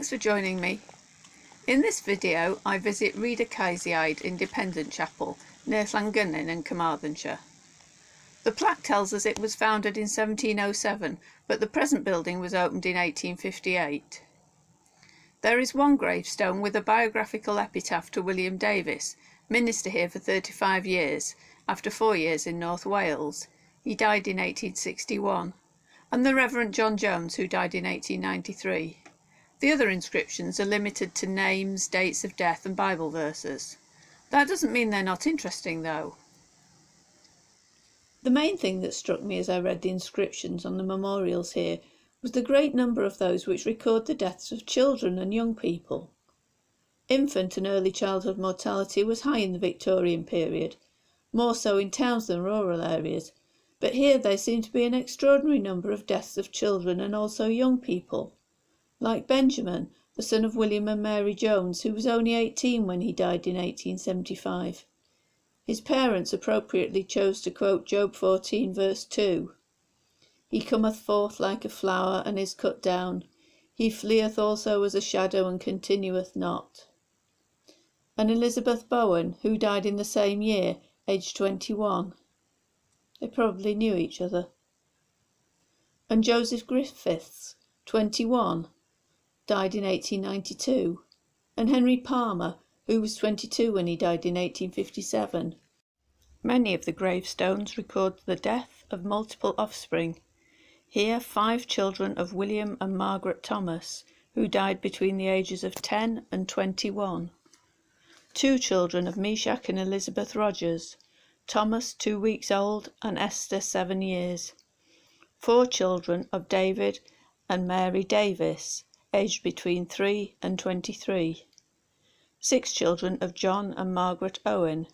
Thanks for joining me. In this video I visit Rhydyceisiaid Independent Chapel near Llangynnen in Carmarthenshire. The plaque tells us it was founded in 1707, but the present building was opened in 1858. There is one gravestone with a biographical epitaph to William Davies, minister here for 35 years, after 4 years in North Wales. He died in 1861, and the Reverend John Jones, who died in 1893. The other inscriptions are limited to names, dates of death and Bible verses. That doesn't mean they're not interesting though. The main thing that struck me as I read the inscriptions on the memorials here was the great number of those which record the deaths of children and young people. Infant and early childhood mortality was high in the Victorian period, more so in towns than rural areas, but here there seemed to be an extraordinary number of deaths of children and also young people. Like Benjamin, the son of William and Mary Jones, who was only 18 when he died in 1875. His parents appropriately chose to quote Job 14 verse 2. He cometh forth like a flower and is cut down. He fleeth also as a shadow and continueth not. And Elizabeth Bowen, who died in the same year, aged 21. They probably knew each other. And Joseph Griffiths, 21. Died in 1892, and Henry Palmer, who was 22 when he died in 1857. Many of the gravestones record the death of multiple offspring. Here 5 children of William and Margaret Thomas, who died between the ages of 10 and 21. 2 children of Meshach and Elizabeth Rogers, Thomas 2 weeks old and Esther 7 years. 4 children of David and Mary Davis, aged between 3 and 23. 6 children of John and Margaret Owen,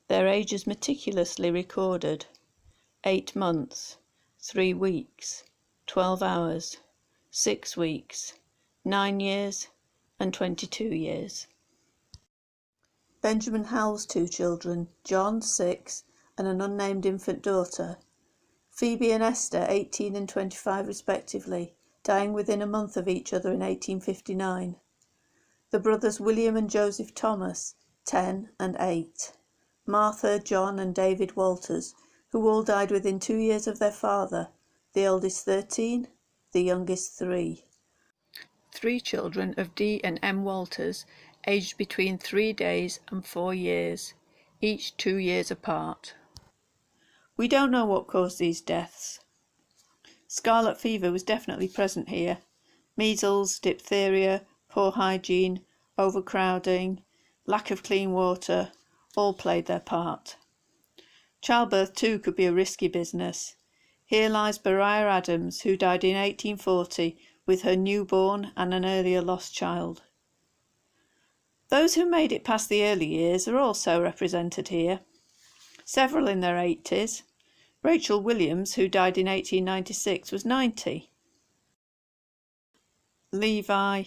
their ages meticulously recorded: 8 months, 3 weeks, 12 hours, 6 weeks, 9 years and 22 years. Benjamin Howell's 2 children, John 6 and an unnamed infant daughter. Phoebe and Esther 18 and 25 respectively, dying within a month of each other in 1859. The brothers William and Joseph Thomas, 10 and 8. Martha, John and David Walters, who all died within 2 years of their father, the oldest 13, the youngest 3. 3 children of D and M Walters, aged between 3 days and 4 years, each 2 years apart. We don't know what caused these deaths. Scarlet fever was definitely present here. Measles, diphtheria, poor hygiene, overcrowding, lack of clean water, all played their part. Childbirth too could be a risky business. Here lies Beriah Adams, who died in 1840 with her newborn and an earlier lost child. Those who made it past the early years are also represented here, several in their 80s. Rachel Williams, who died in 1896, was 90. Levi,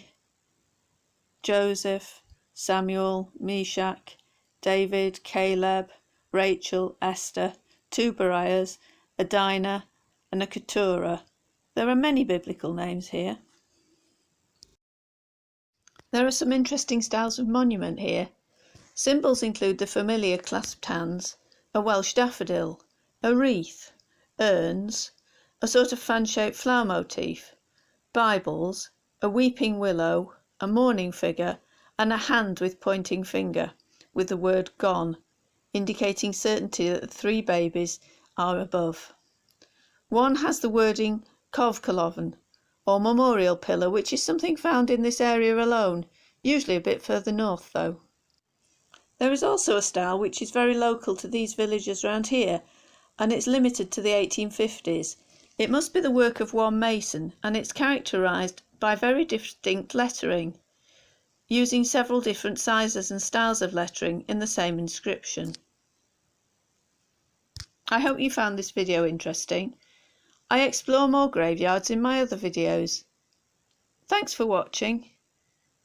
Joseph, Samuel, Meshach, David, Caleb, Rachel, Esther, 2 Beriahs, a Dinah and a Keturah. There are many biblical names here. There are some interesting styles of monument here. Symbols include the familiar clasped hands, a Welsh daffodil, a wreath, urns, a sort of fan-shaped flower motif, Bibles, a weeping willow, a mourning figure, and a hand with pointing finger, with the word gone, indicating certainty that the 3 babies are above. One has the wording Covcolovan, or memorial pillar, which is something found in this area alone, usually a bit further north though. There is also a style which is very local to these villages round here, and it's limited to the 1850s. It must be the work of one mason, and it's characterised by very distinct lettering, using several different sizes and styles of lettering in the same inscription. I hope you found this video interesting. I explore more graveyards in my other videos. Thanks for watching.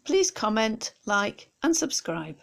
Please comment, like and subscribe.